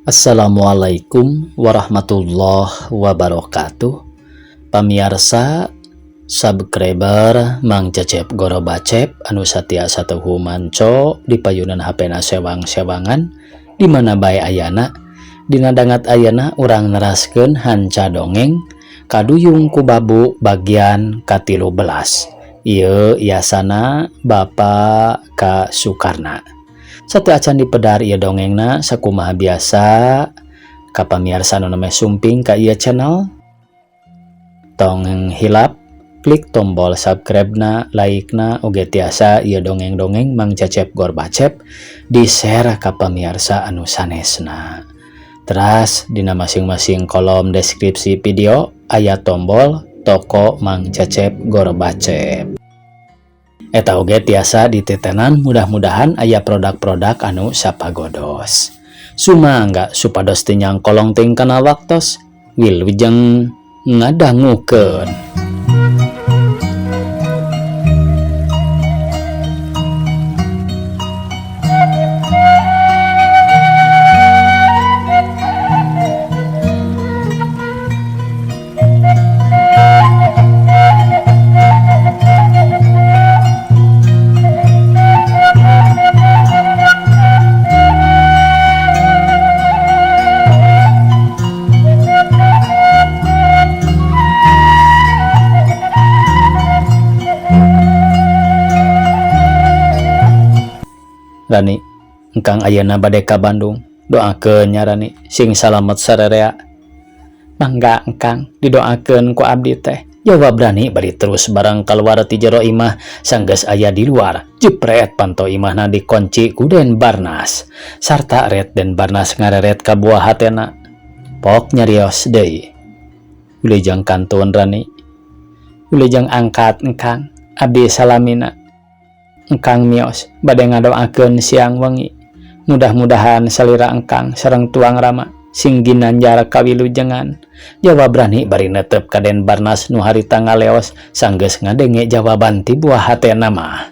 Assalamualaikum warahmatullahi wabarakatuh. Pamirsa subscriber Mang Cecep Goro Bacep anu satia satuhu manco di payunan HP-na sewang-sewangan di mana bae ayana dina dangat ayana urang neraskeun hanca dongeng kaduyung ku babu bagian ka-13. Ieu yasana Bapak Ka Sukarna. Satu acan dipedar ieu dongengna sakumaha biasa ka pamirsa nu name sumping ka ieu channel. Tong hilap klik tombol subscribe-na, like-na, oge tiasa ieu dongeng-dongeng Mang Cecep Gor Bacep di-share ka pamirsa anu sanesna. Teras dina masing-masing kolom deskripsi video aya tombol toko Mang Cecep Gor Bacep. Eta oge tiasa ditetenan mudah-mudahan aya produk-produk anu sapagodos. Sumangga supados teu nyang kolong ting kana waktos wilujeng ngadangukeun. Rani, engkang ayeuna bade ka Bandung, doakeun nya Rani, sing salamet sarerea. Mangga engkang, didoakeun ku abdi teh. Jawab Rani bari terus barang kaluar ti jero imah sanggeus aya di luar. Jepret panto imahna dikunci ku Den Barnas. Sarta ret Den Barnas ngareret ka buah hatena. Pok nyarios deui. Wilujeng kantun Rani. Wilujeng angkat engkang, abdi salamina. Engkang mios bade ngadoakeun siang wengi mudah-mudahan salira engkang sareng tuang rama sing ginanjar kawilujengan. Jawab Rani bari netep ka Den Barnas nu harita ngaleos sanggeus ngadenge jawaban ti buah hatena mah.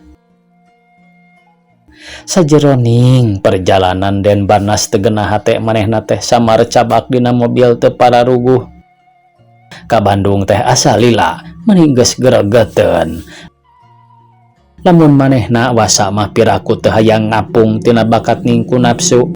Sajeroning perjalanan Den Barnas teu geunah hate manehna teh samar cabak dina mobil teu pararuguh ka Bandung teh asa lila meni geus gregeteun. Lamun manehna wasa mah piraku teu hayang ngapung tina bakat ningku nafsu,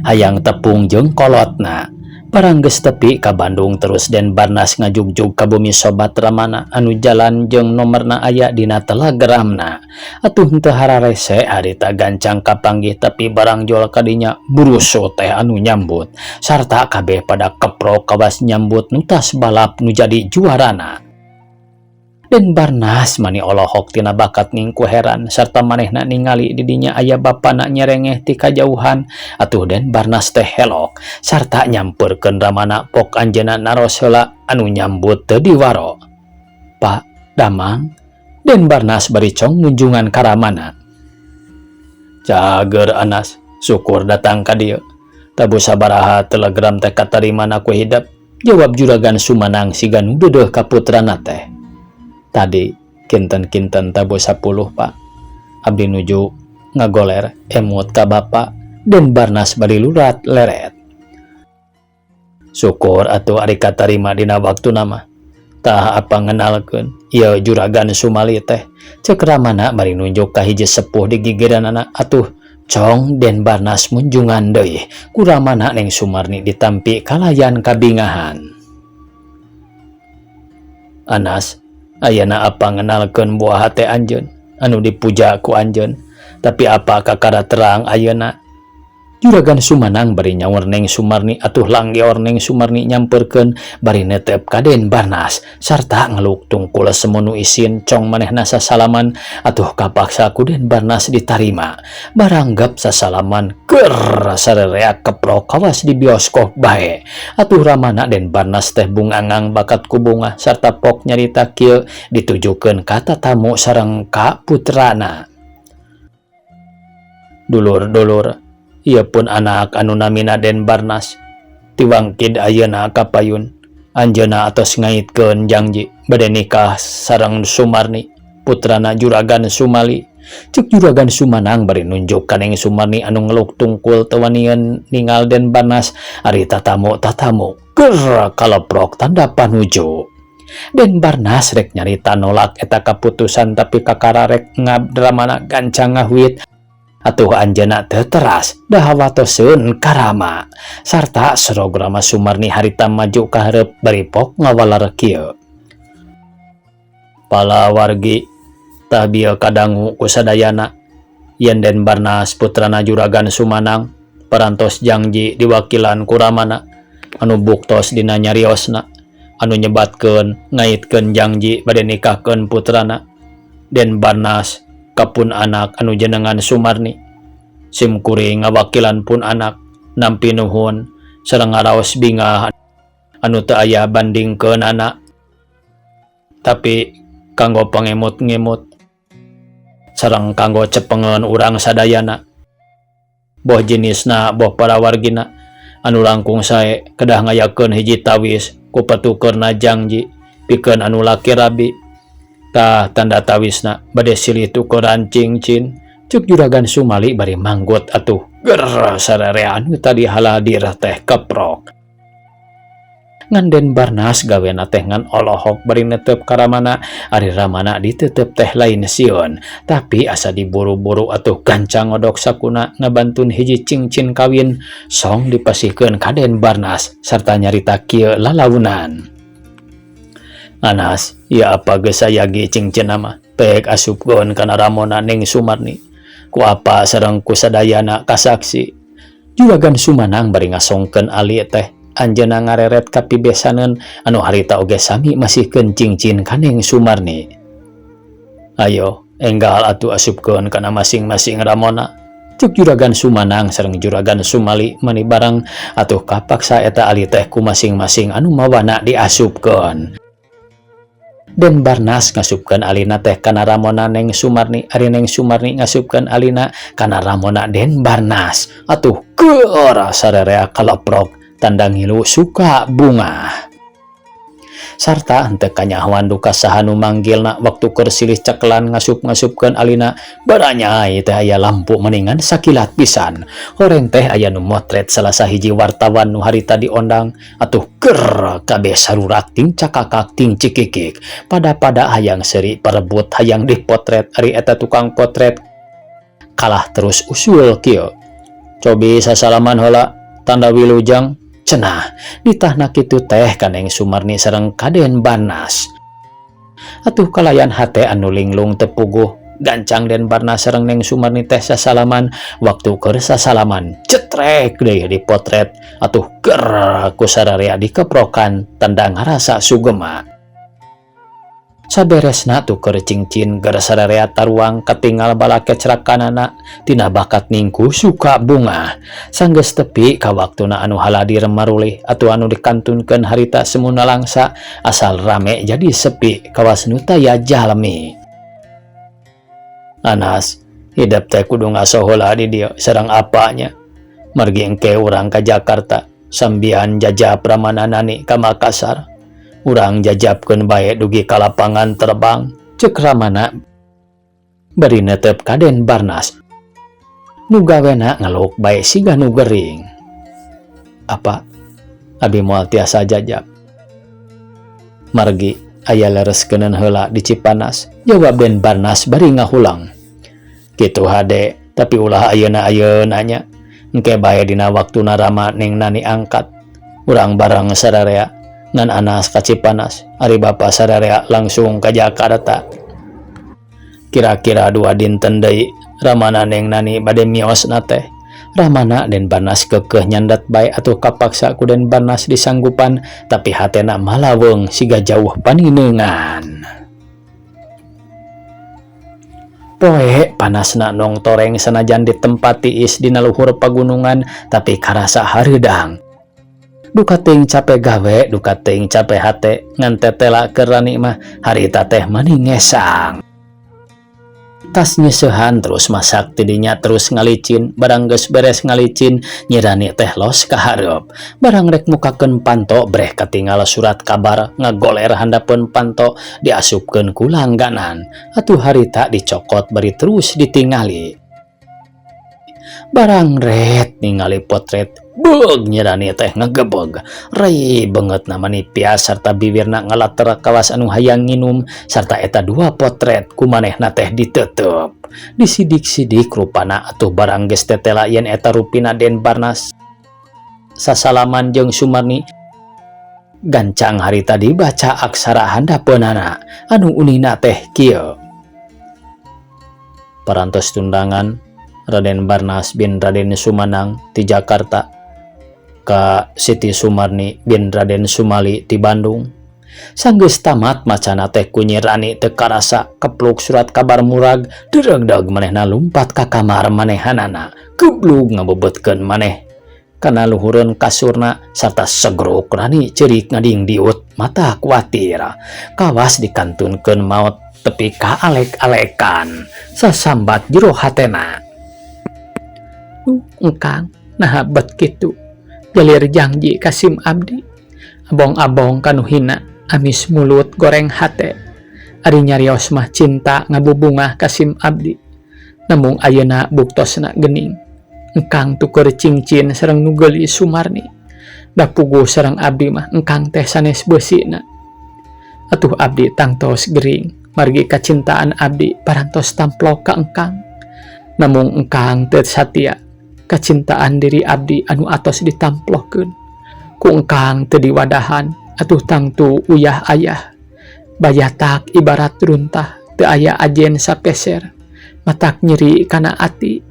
hayang tepung jeung kolotna. Barang geus tepi ka Bandung terus Den Barnas ngajugjug ka bumi sobat ramana anu jalan jeung nomerna aya dina telegramna. Atuh henteu hararese harita gancang kapanggih tapi barang jual kadinya burusu teh anu nyambut sarta kabeh pada keprok kawas nyambut nu tas balap nu jadi juarana. Den Barnas mani olohok tina bakat ningku heran sarta manehna ningali di dinya aya bapana nyerengeh ti kajauhan. Atuh Den Barnas teh helok sarta nyampeurkeun ramana pok anjeunna naros heula anu nyambut teu diwaro. Pak Damang, Den Barnas bari cong munjungan ka ramana. Cager Anas, syukur datang ka dieu. Tabu sabaraha telegram teh katarimana ku hidep. Jawab juragan Sumanang siga nu deudeuh ka putrana teh. Tadi kinten-kinten tabu 10 Pak. Abdi nuju ngagoler emut ka Bapak. Den Barnas bari lurat leret. Syukur atuh ari katarima dina waktu nama. Tah apa ngenalkeun ieu juragan Sumali teh. Ceuk ramana bari nunjuk ka hiji sepuh di gigiranana. Atuh cong Den Barnas munjungan deui ku ramana Neng Sumarni ditampi kalayan kabingahan. Anas, ayeuna apa ngenalkeun buah hate anjeun anu dipuja ku anjeun tapi apa kakara terang ayeuna. Juragan Sumanang bari nyaur Neng Sumarni atuh langgeor Neng Sumarni nyampeurkeun bari netep ka Den Barnas sarta ngeluk tungkul semunu isin cong manehna sasalaman. Atuh kapaksa ku Den Barnas ditarima baranggap sasalaman keur sarerea keprok kawas di bioskop bae. Atuh ramana Den Barnas teh bungangang bakat ku bunga sarta pok nyarita kieu ditujukeun ka tatamu sareng ka putrana. Dulur-dulur, ieu pun anak anu namina Den Barnas. Tiwangkid ayeuna ka payun. Anjeunna atos ngaitkeun janji bade nikah sareng Sumarni, putrana juragan Sumali. Cek juragan Sumanang bari nunjuk kaneng Sumarni anu ngeluk tungkul tewanian ningal Den Barnas ari tatamu ger kaleprok tanda panuju. Den Barnas rek nyarita nolak eta kaputusan tapi kakara rek ngabdramana gancang ngahwit atuh anjeunna teu teras dah watoseun karama sarta serograma Sumarni harita maju ka hareup bari pok ngawalar kieu. Pala wargi tah bieu kadangu ku sadayana yen Den Barnas putrana juragan Sumanang parantos janji diwakilan ku ramana anu buktos dina nyariosna anu nyebatkeun ngaitkeun janji bade nikahkeun putrana Den Barnas kapun anak anu jenengan Sumarni simkuring ngawakilan pun anak nampi nuhun sareng ngaraos bingah anu teu aya bandingkeun anak tapi kanggo pangemut-ngemut sareng kanggo cepengeun urang sadayana boh jenisna boh para wargina anu langkung sae kedah ngayakeun hiji tawis ku patukeurna janji pikeun anu laki rabi tah tanda tawisna bade silih tukeran cincin. Cuk juragan Sumali bari manggut atuh ger sararea anu tadi haladir teh keprok. Ngan Den Barnas gawena teh ngan olohok bari netep karamana ari ramana ditetep teh lain sieun tapi asa diburu-buru atuh gancang ngodok sakuna ngabantun hiji cincin kawin song dipasihkeun ka Den Barnas sarta nyarita kieu lalaunan. Anas, ya apa geus aya ge cincin mah pek asupkeun kana ramona Neng Sumarni ku apa sareng ku sadayana kasaksi. Juragan Sumanang bari ngasongkeun ali teh anjeunna ngareret kapibesaneun anu harita oge sami masihkeun cincin ka Neng Sumarni. Ayo enggal atuh asupkeun kana masing-masing ramona. Cuk juragan Sumanang sareng juragan Sumali meuni bareng atuh kapaksa eta ali teh ku masing-masing anu mawana diasupkeun. Den Barnas ngasupkeun alina teh kana ramona Neng Sumarni ari Neng Sumarni ngasupkeun alina kana ramona Den Barnas atuh keur sararea kaleprok tanda ngilu suka bunga sarta henteu kanyahoan duka saha nu manggilna waktu keur silih cekelan ngasup-ngasupkeun alina baranya teh aya lampu meningan sakilat pisan horeng teh aya nu motret salah sahiji wartawan nu harita diondang atuh ger kabeh sarurak ting cakakak ting cikikik pada hayang seuri parebut hayang dipotret ari eta tukang potret kalah terus usul kieu cobi sasalaman heula tanda wilujeng cenah ditahna kitu teh ka Neng Sumarni sareng ka Den Barnas atuh kalayan hate anu linglung teu puguh gancang Den Barnas sareng Neng Sumarni teh sasalaman waktu keur sasalaman cetrek deui dipotret atuh ger ku sararea dikeprokan tanda ngarasa sugema. Saberesna tuker cincin ger sararea taruang katinggal bala kecerakanana tina bakat ningku suka bunga sanggeus tepi ka waktuna anu haladir marulih atuh anu dikantunkeun harita semuna langsa asal rame jadi sepi kawas nu taya jalmi. Anas, hidup teh kudu ngaso heula di dieu sareng apanya margi engke urang ka Jakarta sambian jajab ramananani ka Makassar. Urang jajabkeun bae dugi ka lapangan terbang ceuk ramana bari netep ka Den Barnas nu gawena ngeluk bae siga nu gering. Apa abi moal tiasa jajab margi aya lereskeun heula di Cipanas jawab Den Barnas bari ngahulang kitu hade tapi ulah ayeuna nya engke bae dina waktuna rama Neng Nani angkat urang bareng sararea ngan Anas ka Cipanas ari bapa sararea langsung ka Jakarta kira-kira 2 dinten deui ramana Neng Nani bade miosna teh ramana Den Barnas keukeuh nyandat bae atuh kapaksa ku Den Barnas disanggupan tapi hatena malaweung siga jauh paninengan. Poe panasna nong toreng sanajan di tempat tiis dina luhur pagunungan tapi karasa hareudang. Duka teuing capek gawe, duka teuing capek hate ngan tetela keur rani mah harita teh mani ngesang. Tas nyesehan terus masak tidinya terus ngalicin, barang geus beres ngalicin nyirani teh los ka hareup. Barang rek mukakeun panto breh katinggal surat kabar ngagoler handapeun panto diasupkeun ku langganan. Atuh harita dicokot bari terus ditingali. Barang ret ningali potret beug nyirani teh ngagebeg rai banget namani pias sarta bibirna ngalater kawas anu hayang nginum sarta eta dua potret ku manehna teh ditetep disidik-sidik rupana atuh barang geus tetela yen eta rupina Den Barnas sasalaman jeung Sumarni. Gancang harita dibaca aksara handapeunana anu unina teh kieu. Parantos tundangan Raden Barnas bin Raden Sumanang ti Jakarta ka Siti Sumarni bin Raden Sumali ti Bandung. Sanggeus tamat macana teh ku Nyirani teu karasa kepluk surat kabar murag deregdag manehna lumpat ka kamar manehanana geblug ngabebetkeun maneh kana luhureun kasurna sarta segruk Rani ceurik ngading diut mata kuatir kawas dikantunkeun maot tepi ka alek-alekan sasambat jero hatena. Engkang nah bet kitu jalir janji Kasim abdi abong-abong kanu hina amis mulut goreng hate ari nyarios mah cinta ngabubungah Kasim abdi namung ayeuna buktosna geuning engkang tuker cincin sareng nu geuli Sumarni da puguh sareng abdi mah engkang teh sanes beusina atuh abdi tangtos gering margi kacintaan abdi parantos tamplok ka engkang namung engkang teu satia kacintaan diri abdi anu atos ditamplohkeun ku engkang teu diwadahan atuh tangtu uyah ayah bayatak ibarat runtah teu aya ajen sapeser matak nyeri kana ati.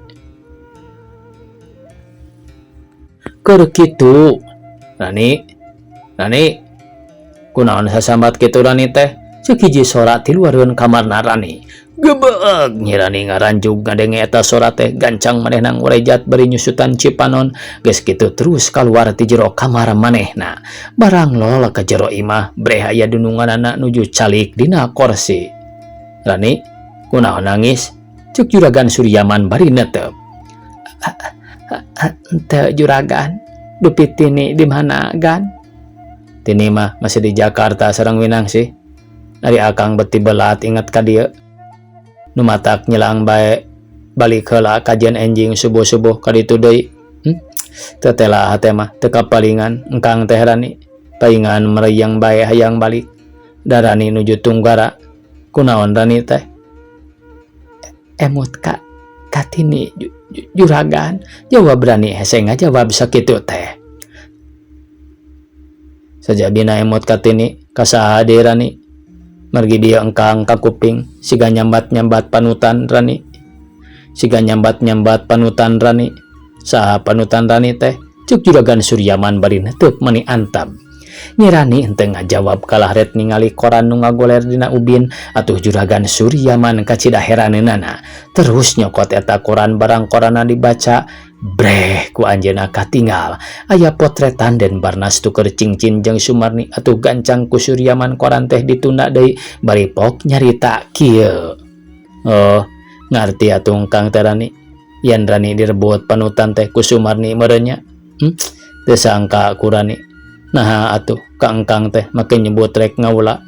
Keur kitu Rani kunaon sasambat kitu Rani teh ceuk hiji sora ti luareun kamarna Rani gebeug Nyirani ngaranjug ngadenge eta sora teh gancang manehna ngurejat bari nyusutan cipanon geus kitu terus kaluar ti jero kamar manehna barang lol ka jero imah breh aya dununganana nuju calik dina kursi. Rani kunaon nangis ceuk Juragan Suryaman bari netep. Henteu Juragan dupi Tini di mana gan? Tini mah masih di Jakarta sareng Winang sih. Ari akang beti belat inget ka dieu. Nu matak nyelang bae balik heula kajian enjing subuh-subuh ka ditu deui. Teu tela hate mah teu kapalingan engkang teh Rani paingan mereyang bae hayang balik. Da Rani nuju Tunggara. Kunaon Rani teh? Emut ka Tini Juragan. Jawab Rani hese ngajawab sakitu teh. Sajabina emut ka Tini kasaha deui Rani. Margi dia engkang ka kuping siga nyambat-nyambat panutan Rani. Siga nyambat-nyambat panutan Rani. Saha panutan Rani teh? Ceuk Juragan Suryaman bari netep mani antap. Nyi Rani henteu ngajawab kalah ret ningali koran nu ngagoler dina ubin atuh Juragan Suryaman kacida heraneunana. Terus nyokot eta koran barang koranna dibaca breh ku anjeunna katinggal aya potretan Den Barnas tuker cincin jeung Sumarni atuh gancang ku Suryaman koran teh ditunda deui bari pok nyarita kieu. Oh, ngarti atuh engkang teh Rani. Yen Rani direbut panutan teh ku Sumarni meureun nya. Teu sangka ku Rani. Nah atuh ka engkang teh make nyebut rek ngaula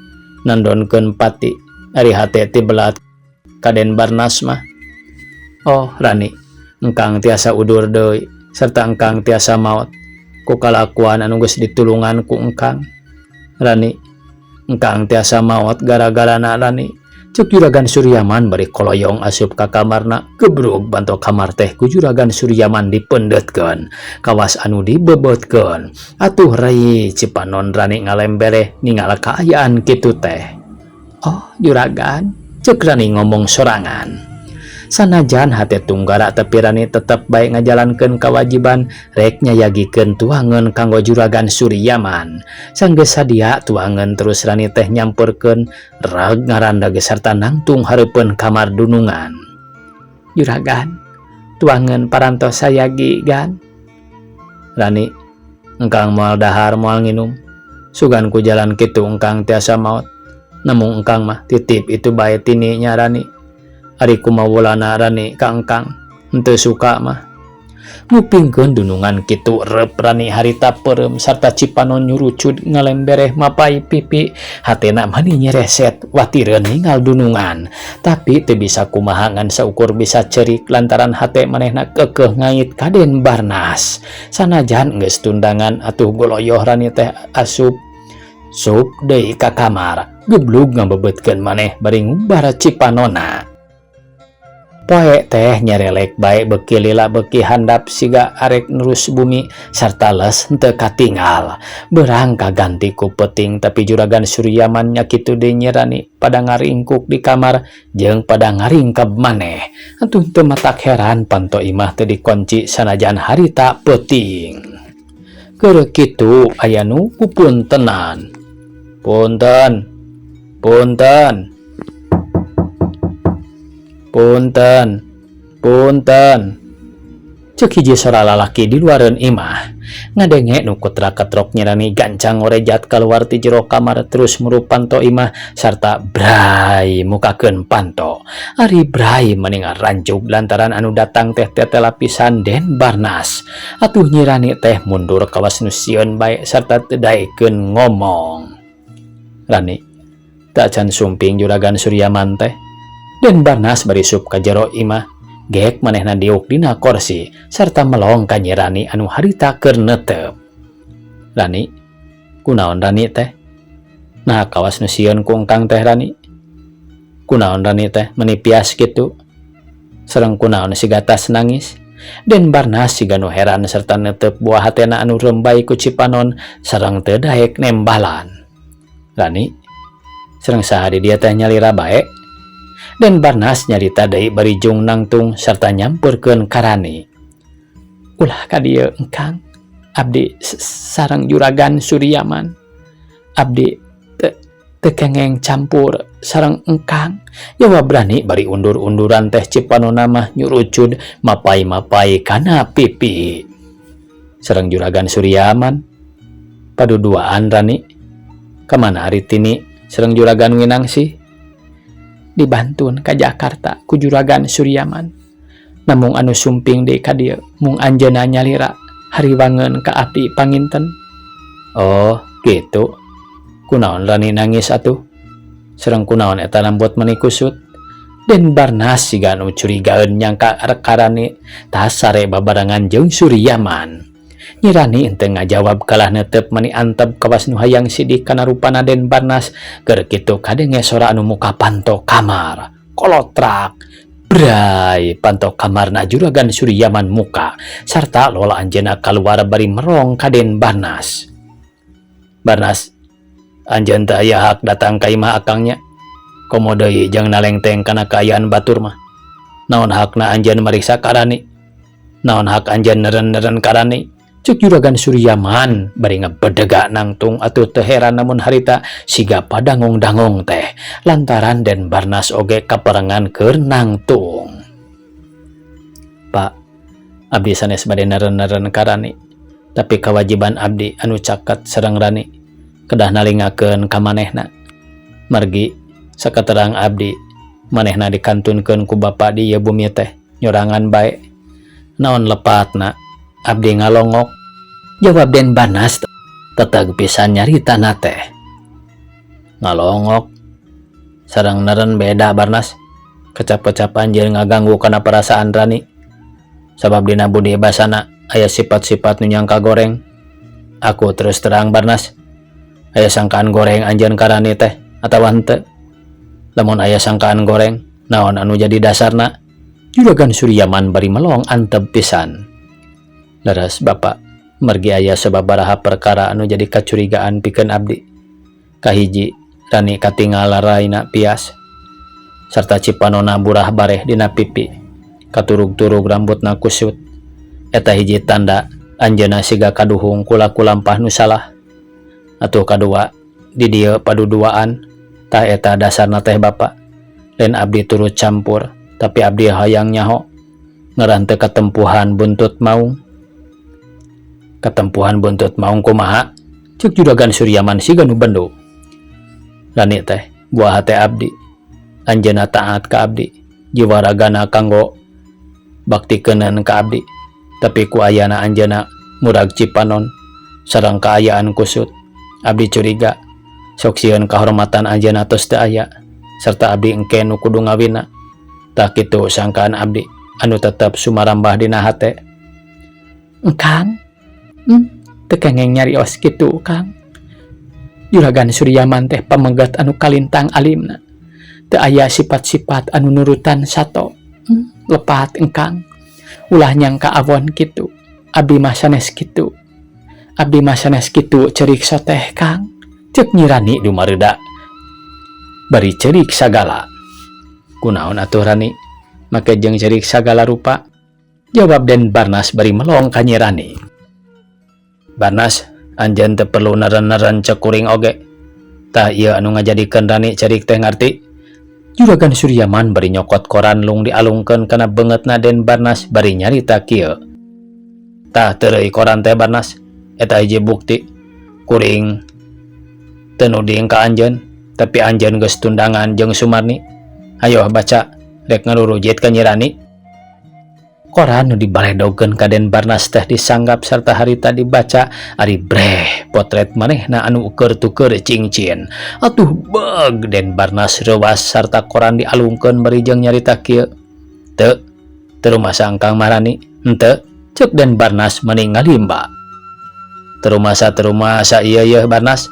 nandonkeun pati ari hate ti belat ka Den Barnas mah. Oh Rani, engkang tiasa udur deui sarta engkang tiasa maot ku kalakuan anu geus ditulungan ku engkang. Rani, engkang tiasa maot gara-garana Rani. Ceuk Juragan Suryaman bari koloyong asup ka kamarna gebrug banto kamar teh ku Juragan Suryaman dipendetkeun kawas anu dibebetkeun atuh rai cipanon Rani ngalembere ningal kaayaan kitu teh. Oh Juragan, ceuk Rani ngomong sorangan. Sanajan hate Tunggara tapi Rani tetep bae ngajalankeun kewajiban rek nyayagikeun tuangeun kanggo Juragan Suryaman. Sanggeus sadia tuangeun terus Rani teh nyamperkeun reg ngarandag sarta nangtung hareupeun kamar dunungan. Juragan, tuangeun parantos sayagi gan. Rani, engkang moal dahar moal nginum. Sugan ku jalan kitu engkang tiasa maot. Namung engkang mah titip itu bae Tini nya Rani. ari kumawulana Rani kangkang henteu suka mah. Ngupingkeun dunungan kitu rep Rani harita perem sarta Cipanon nyurucud ngalembereh mapai pipi. Hatena mani nyereset watireun ningal dunungan, tapi teu bisa kumaha ngan saukur bisa cerik lantaran hate manehna kekeh ngait kaden Barnas. Sanajan geus tundangan atuh goloyoh Rani teh asup sup deui ka kamar, geblug ngabebetkeun maneh bari ngubar Cipanonna. Poe teh nyarelek bae beuki lila beuki handap siga arek nurus bumi sarta les henteu katinggal. Beurang kaganti ku peuting tapi Juragan Suryaman nya kitu deui Rani pada ngaringkuk di kamar jeung pada ngaringkeb maneh. Atuh teu matak heran panto imah teu dikunci sanajan harita peuting. Keur kitu aya nu kupuntenan. Punten. Ceuk hiji sora lalaki di luareun imah. Ngadenge nu kutra-ketrok nyerani gancang ngorejat keluar ti jero kamar terus murup panto imah sarta brai mukakeun panto. Ari brai meningal rancug lantaran anu datang teh tete lapisan Den Barnas. Atuh nyirani teh mundur kawas nu sieun bae sarta teu daekeun ngomong. Rani tak can sumping Juragan Suryaman teh. Den Barnas bari sup ka jero imah, gek manehna diuk dina kursi sarta melong ka Rani anu harita keur neuteup. Rani, kunaon Rani teh? Nah kawas nu sieun ku engkang teh Rani. Kunaon Rani teh meuni pias kitu? Sareng kunaon siga tas nangis? Den Barnas siga nu heran sarta neuteup buah hatena anu rembay ku Cipanon sareng teu daek nembalan. Rani, sareng saha di dieu teh nyalira bae? Den Barnas nyarita deui bari jung nangtung sarta nyampurkeun ka Rani. Ulah ka dieu engkang, abdi sareng Juragan Suryaman. Abdi teu kengeng campur sareng engkang. Jawab Rani bari undur-unduran teh Cipanonna mah nyurucud mapai-mapai kana pipi. Sareng Juragan Suryaman paduduaan Rani. Kamana ari tini sareng Juragan Winangsi? Dibantun ka Jakarta ku Juragan Suryaman. Namung anu sumping deui ka dieu mung anjeunna nyalira hariwangeun ka abdi panginten. Oh, kitu. Kunaon Rani nangis atuh? Sareng kunaon eta lambot meuni kusut? Den Barnas siga anu curigaeun nyangka Rani tas sare babarengan jeung Suryaman. Nyi Rani henteu ngajawab kalah neuteup meuni antep kawas nu hayang sidih kana rupana Den Barnas. Keur kitu kadenge sora anu muka panto kamar. Kolotrak. Brai panto kamarna Juragan Suryaman muka sarta lola anjeunna kaluar bari merong ka Den Barnas. Barnas, anjeun teh aya hak datang ka imah akangnya. Komo deui jeung nalengteng kana kaayaan batur mah. Naon hakna anjeun mariksa ka Rani? Naon hak anjeun neureun-neureun ka Rani? Cuk Juragan Suryaman bari ngabedega nangtung atuh teu heran namun harita siga padangong-dangong teh lantaran Den Barnas oge kaperengan keur nangtung. Pak, abdi sanes bade neureun-neureun ka Rani, tapi kewajiban abdi anu caket sareng Rani kedah nalingakeun ka manehna. Margi sakaterang abdi manehna dikantunkeun ku bapa di ieu bumi teh nyorangan bae. Naon lepatna abdi ngalongok? Jawab Den Barnas teteg pisan nyaritana teh. Ngalongok sareng neureun beda Barnas. Kecap-kecap anjeun ngaganggu kana perasaan Rani. Sabab dina budi basana aya sifat-sifat nu nyangka goreng. Aku terus terang Barnas, aya sangkaan goreng anjeun ka Rani teh atawa henteu? Lamun aya sangkaan goreng, naon anu jadi dasarna? Juragan Suryaman bari melong antep pisan. Leres Bapak, margi aya sababaraha perkara anu jadi kacurigaan pikeun abdi. Kahiji, Rani katinggal raina pias sarta Cipanonna burah bareh dina pipi. Katurug-turug rambutna kusut. Eta hiji tanda anjeunna siga kaduhung kulaku lampah nu salah. Atuh kadua, di dieu paduduaan tah eta dasarna teh Bapak. Lain abdi turut campur, tapi abdi hayang nyaho ngaran teu katempuhan buntut maung. Katempuhan buntut maung kumaha? Cuk Juragan Suryaman siga nu bendo. Rani teh buah hate abdi. Anjeunna taat ka abdi. jiwa ragana kanggo baktikeun ka abdi. Tapi ku ayana anjeunna murag Cipanon sareng kaayaan kusut, abdi curiga sok sieun kahormatan anjeunna tos teu aya sarta abdi engke nu kudu ngawinna. Tah kitu sangkaan abdi anu tetep sumarambah dina hate. Kang, teu kengeng nyarios kitu Kang. Juragan Suryaman teh pamegat anu kalintang alimna, teu aya sifat-sifat anu nurutan sato. Lepat engkang, ulah nyangka awon kitu. Abdi mah sanes kitu. Abdi mah sanes kitu ceriksa teh Kang. Ceuk Nyirani dumareuda bari cerik sagala. Kunaon atuh Rani? Make jeung cerik sagala rupa? Jawab Den Barnas bari melong ka Nyirani. Barnas, anjeun teu perlu neren-neren ceuk kuring oge. Tah ieu anu ngajadikeun Rani cerik teh ngarti. Juragan Suryaman bari nyokot koran lung dialungkeun kana beungeutna Den Barnas bari nyarita kieu. Tah teu koran teh Barnas, eta hiji bukti. Kuring teu nuding ka anjeun, tapi anjeun geus tundangan jeung Sumarni. Hayo baca, rek ngarurujit ka Nyirani. Koran nu dibaledogkeun ka Den Barnas teh disanggap sarta harita dibaca ari breh potret manehna anu keur-tuker cincin. Atuh beug Den Barnas reuwas sarta koran dialungkeun bari jeung nyarita kieu. Teu rumasa Kang Marani? Henteu, ceuk Den Barnas meuning ngalimba. Teu rumasa ieu Barnas.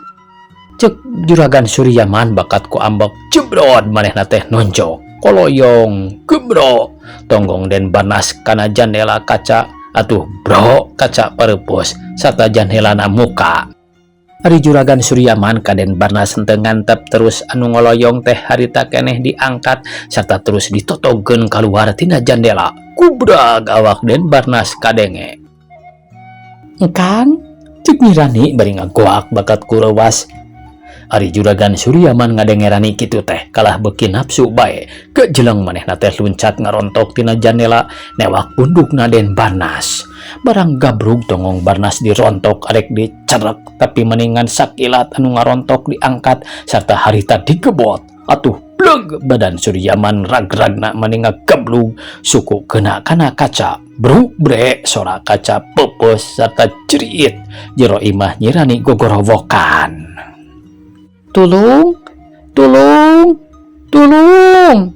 Ceuk Juragan Suryaman bakat ku ambek jebrod manehna teh nonjok. Koloyong, gebro, tonggong Den Barnas kana jandela kaca, atuh bro kaca parepus, sarta jandelana muka. Ari Juragan Suryaman ka Den Barnas henteu ngantep terus anu ngoloyong teh harita keneh diangkat, sarta terus ditotogkeun kaluar tina jandela. Kubrag awak Den Barnas kadenge. Engkang, ceuk Nyirani bari ngagoak bakat ku reuwas. Ari Juragan Suryaman ngadengerani kitu teh kalah beuki nafsu bae, kejeleng manehna teh luncat ngarontok tina jandela newak pundukna Den Barnas. Barang gabrug tongong Barnas dirontok arek dicerek, tapi mendingan sakilat anu ngarontok diangkat sarta harita digebot. Atuh bleg badan Suryaman rag-ragna mendingan geblug suku kena kana kaca. Bruk bre sora kaca pepes sarta cerit jero imah Nyirani gogorowokan. Tulung, tulung, tulung.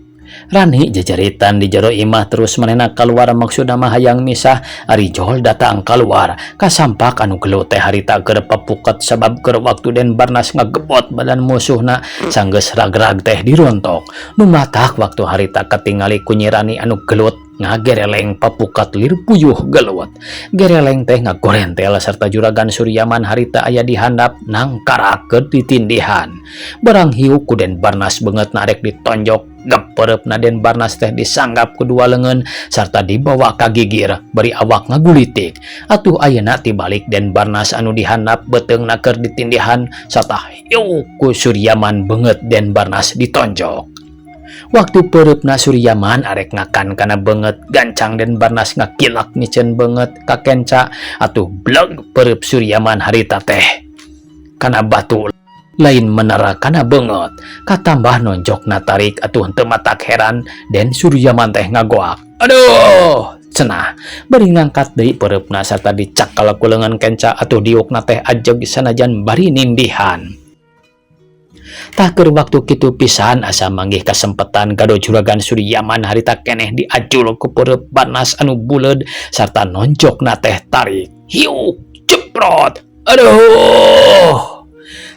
Rani jejeritan di jero imah terus manehna kaluar maksudna mah hayang misah. Ari Jol datang kaluar kasampak anu gelut teh harita keur papuket sabab keur waktu Den Barnas ngagebot badan musuhna sanggeus rag-rag teh dirontok. Nu matak waktu harita katingali ku Nyirani anu gelut ngagereleng papukat lir puyuh gelut. Gereleng teh ngagorentel sarta Juragan Suryaman harita aya di handap nangkarakeun ditindihan. Barang hiu ku Den Barnas beungeut narek ditonjok gepereupna Den Barnas teh disanggap kedua leungeun sarta dibawa ka gigir bari awak ngagulitik. Atuh ayeuna tibalik Den Barnas anu dihandap beteungna keur ditindihan sarta hiu ku Suryaman beungeut Den Barnas ditonjok. Waktu pereupna Suryaman arek ngakan kana beungeut gancang Den Barnas ngakilak micen beungeut ka kenca. Atuh bleg pereup Suryaman harita teh kana batu lain menara kana beungeut katambah nonjokna tarik. Atuh teu matak heran Den Suryaman teh ngagoak. Aduh cenah bari ngangkat deui pereupna sarta dicakal ku leungeun kenca. Atuh diukna teh ajeg sanajan bari nindihan. Tak keur waktu kitu pisan asa manggih kasempetan gado Juragan Suryaman harita keneh diajul ku pereup Barnas anu buleud sarta nonjokna teh tarik. Hiu ceprot. Aduh.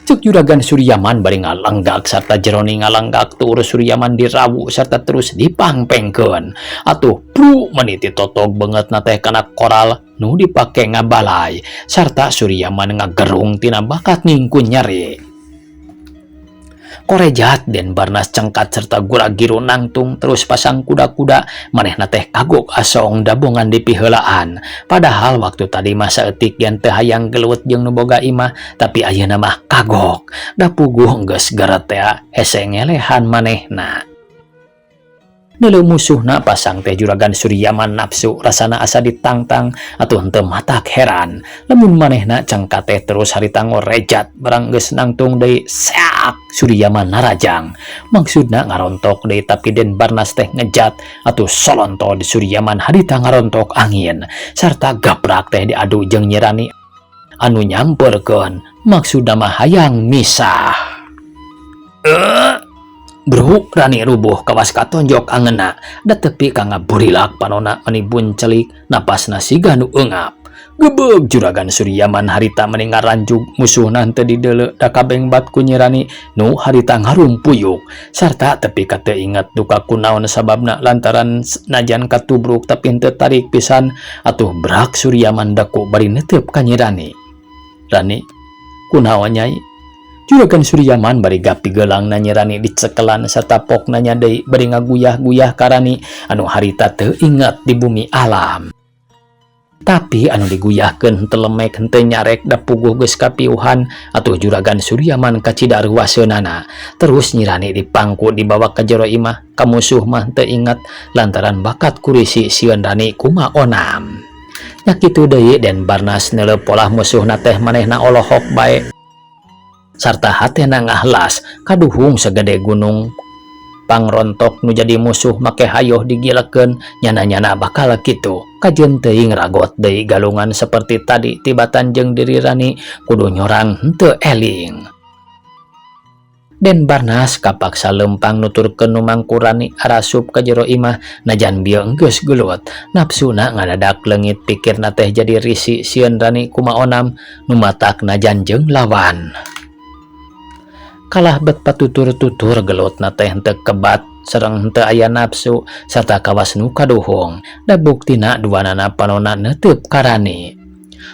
Cuk Juragan Suryaman bari ngalenggak sarta jeroni ngalenggak tur Suryaman dirawu sarta terus dipangpengkeun. Atuh pru meniti totog beungeutna teh kana koral nu dipake ngabalai sarta Suryaman ngagerung tina bakat ngingkun nyeri. Korejat Den Barnas cengkat serta gura-giru nangtung terus pasang kuda-kuda manehna teh kagok asong dabongan di piheulaan. Padahal waktu tadi masa etik yen teu hayang gelut jeung nu boga imah, tapi ayeuna mah kagok da puguh geus garet teh hese ngelehan manehna. Neuleuh musuhna pasang teh Juragan Suryaman nafsu rasana asa ditangtang atuh henteu matak heran lamun manehna cangka teh terus harita ngorejat barang geus nangtung deui seak Suryaman narajang maksudna ngarontok deui tapi Den Barnas teh ngejat atuh solonto di Suryaman harita ngarontok angin sarta gaprak teh diadu jeung Nyi Rani anu nyamperkeun maksudna mah hayang misah. Bro, Rani rubuh kawas katonjok angeuna da tepi ka ngaburilak panonna manibun celik napasna siga nu eungap. Gebeg Juragan Suryaman harita meni ngaranjug musuhna henteu dideuleu da kabengbat ku Nyi Rani nu harita ngarumpuyuk sarta tepi ka teu inget duka kunaon sababna lantaran najan katubruk tapi henteu tarik pisan atuh brak Suryaman daku bari neuteup ka Nyi Rani. Rani, kunaon Nyai? Juragan Suryaman bari gapi gelang Nyi Rani dicekelan sarta pok nanya deui bari ngaguyah-guyah ka Rani anu harita teu inget di bumi alam. Tapi anu diguyahkeun henteu lemek henteu nyarek da puguh geus kapiuhan atuh Juragan Suryaman kacida ruaseunana. Terus Nyi Rani dipangku dibawa ka jero imah ka musuh mah teu inget lantaran bakat kurisi sieun Rani kuma onam. Nya kitu deui Den Barnas neuleuh polah musuhna teh manehna olohok bae sarta hatena ngahlas kaduhung segede gunung pangrontok nu jadi musuh make hayoh digilekeun nyana-nyana bakal kitu kajeun teuing ragot deui galungan seperti tadi tibatan jeung diri Rani kudu nyorang henteu eling. Den Barnas kapaksa lempang nuturkeun nu mangku Rani arasup ka jero imah najan bieu geus gelut nafsuna ngadadak leungit pikirna teh jadi risi sieun Rani kumaonam nu matak najan jeung lawan. Kalah bet patutur-tutur gelutna teh henteu kebat sareng henteu aya nafsu sarta kawas nu kaduhung da buktina duanana panonna neuteup ka Rani.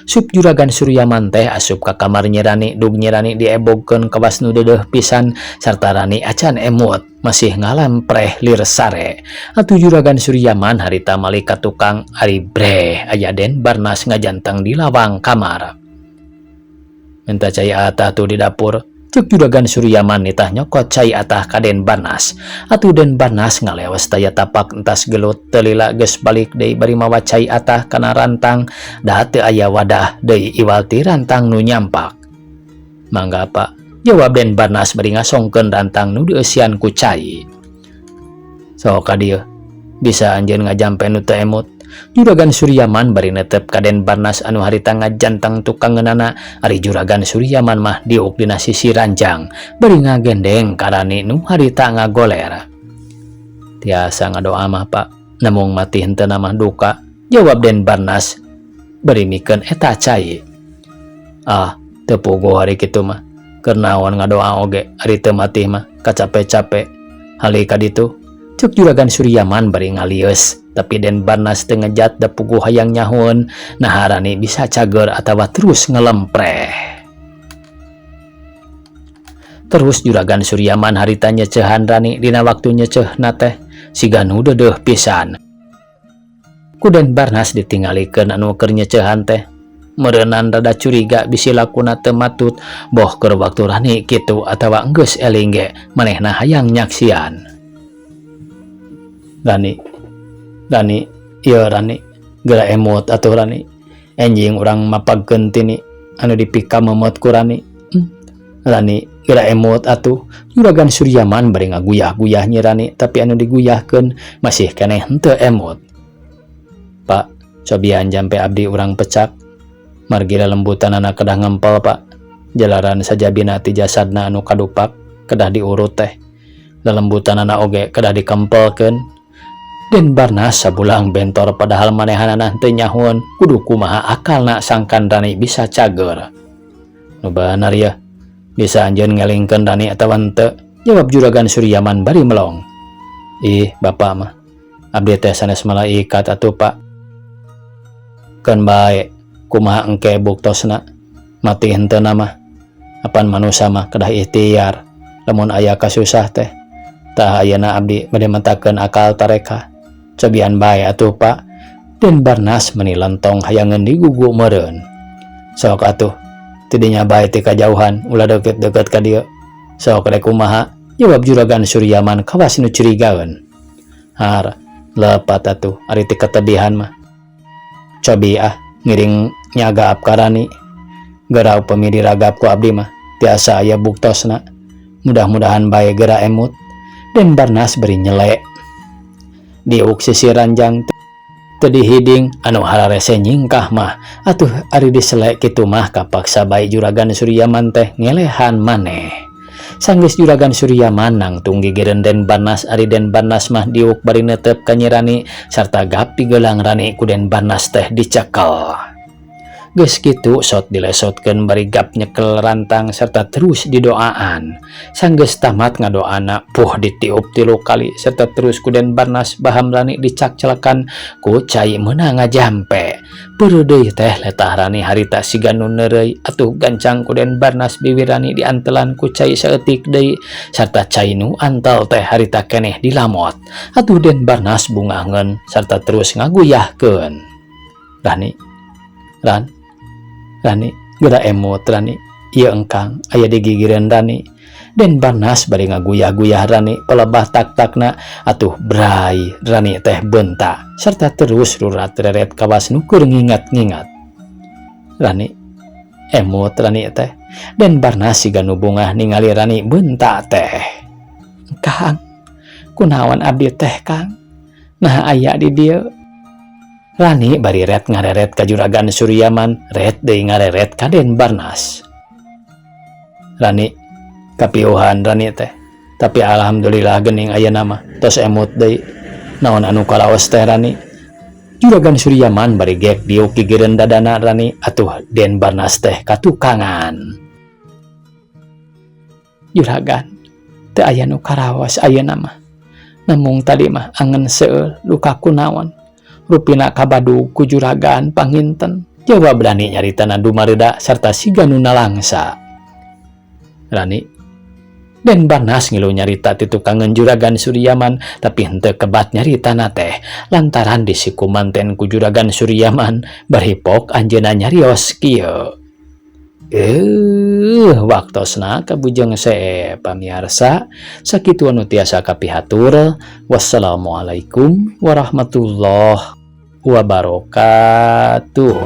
Sup Juragan Suryaman teh asup ka kamar Nyi Rani dug Nyi Rani diebogkeun kawas nu deudeuh pisan sarta Rani acan emut masih ngalampreh lir sare atuh Juragan Suryaman harita malik ka tukang ari breh aya Den Barnas ngajanteng di lawang kamar. Minta cai atah tuh di dapur. Cek Juragan Suryaman nitah nyokot cai atah ka Den Barnas atuh Den Barnas ngaleos daya tapak entas gelut teu lila geus balik deui bari mawa cai atah kana rantang da teu aya wadah deui iwal ti rantang nu nyampak. Mangga Pak, jawab Den Barnas bari ngasongkeun rantang nu dieusian ku cai. Sok ka dieu bisa anjeun ngajampe nu teu emut. Juragan Suryaman bari neuteup ka Den Barnas anu harita ngajanteng tukangeunana ari Juragan Suryaman mah diuk dina sisi ranjang bari ngagendeng ka Rani nu harita ngagoler. Tiasa ngadoa mah Pak, namung mati henteu mah duka, jawab Den Barnas bari mikeun eta cai. Ah, teu puguh ari kitu mah. Keur naon ngadoa oge ari teu mati mah kacape-cape. Hali ka ditu cek Juragan Suryaman bari ngalius tapi Den Barnas teu ngejat da puguh hayang nyahun nah Rani bisa cager atawa terus ngelempreh. Terus Juragan Suryaman harita nyecehan Rani dina waktu nyecehna teh siga nu deudeuh pisan. Ku Den Barnas ditinggalikeun anu keur nyecehan teh meureunan rada curiga bisi lakuna teu matut boh keur waktu Rani kitu atawa geus eling ge manehna hayang nyaksian. Rani, iya Rani, geura emot atuh Rani. Enjing urang mapagkeun tini anu dipika memot ku Rani. Rani, geura emot atuh. Juragan Suryaman bari ngaguyah-guyah Nyi Rani, tapi anu diguyahkeun masih keneh henteu emot. Pak, cobian jampe abdi urang pecak. Margi lembutanana kedah ngempel Pak. Jalaran sajabina ti jasadna anu kadupak kedah diurut teh. Lembutanana oge kedah dikempelkeun. Den Barnas sabulang bentor padahal manehanana teu nyahun kudu kumaha akalna sangkan Rani bisa cager. Nu bener ya, bisa anjeun ngelingkeun Rani atawa henteu? Jawab Juragan Suryaman bari melong. Ih, Bapak mah, abdi teh sanes malaikat atuh Pak. Keun bae, kumaha engke buktosna, mati henteuna mah. Apan manusia mah kedah ikhtiar, lamun aya kasusah teh. Tah ayeuna abdi bade mentakeun akal tareka. Cobian bae atuh Pak. Den Barnas meni lentong hayangeun digugu meureun. Sok atuh, tidinya bae ti kajauhan ulah deukeut-deukeut ka dieu. Sok rek kumaha? Jawab Juragan Suryaman kawas nu curigaeun. Har, lepat atuh ari ti ketebihan mah. Cobi ngiring nyagap ka Rani. Gerau pemidi ragap ku abdi mah tiasa aya buktosna. Mudah-mudahan bae gera emut. Den Barnas beri nyelek. Diuk sisi ranjang teu dihiding anu hararese nyingkah mah. Atuh ari diselek kitu mah kapaksa bae Juragan Suryaman teh ngelehan maneh. Sanggeus Juragan Suryaman nangtung gigireun Den Barnas ari Den Barnas mah diuk bari neuteup ka Nyi Rani sarta gapi gelang Rani ku Den Barnas teh dicekel. Geus kitu sok dilesotkeun bari gap nyekel rantang sarta terus didoaan. Sanggeus tamat ngadoana puh ditiup 3 kali sarta terus ku Den Barnas baham Rani dicakcelekan ku cai meunang ngajampe. Beureum deui teh letah Rani harita siga nu neureuy atuh gancang ku Den Barnas bibi Rani diantelan ku cai saeutik deui sarta cai nu antel teh harita keneh dilamot. Atuh Den Barnas bungaheun sarta terus ngaguyahkeun. Rani, geura emot Rani. Ieu engkang aya di gigireun Rani. Den Barnas bari ngaguyah-guyah Rani pelebah tak-takna atuh brai Rani teh beunta sarta terus rurat reret kawas nu keur ngingat-ngingat. Rani emot Rani teh. Den Barnas siga nu bungah ningali Rani beunta teh. Kang, kunaon abdi teh Kang? Nah aya di dieu. Rani bari ret ngareret ka Juragan Suryaman, ret deui ngareret ka Den Barnas. Rani kapiuhan Rani teh, tapi alhamdulillah geuning ayeuna mah tos emut deui. Naon anu kalaos teh Rani? Juragan Suryaman bari gek diuk gigireun dadana Rani atuh Den Barnas teh katukangan. Juragan, teu aya nu karaos ayeuna mah. Namung tadi mah angen seueur luka kunaon. Rupina kabadu ku Juragan panginten. Jawab Rani nyaritana dumareuda sarta siga nu nalangsa. Rani, Den Barnas ngilu nyarita ti tukangeun Juragan Suryaman tapi henteu kebat nyaritana teh lantaran disikumanten ku Juragan Suryaman bari pok anjeunna nyarios kieu. Waktosna kabujeng see pamiarsa sakitu anu tiasa kapihatur. Wassalamualaikum warahmatullahi wabarakatuh.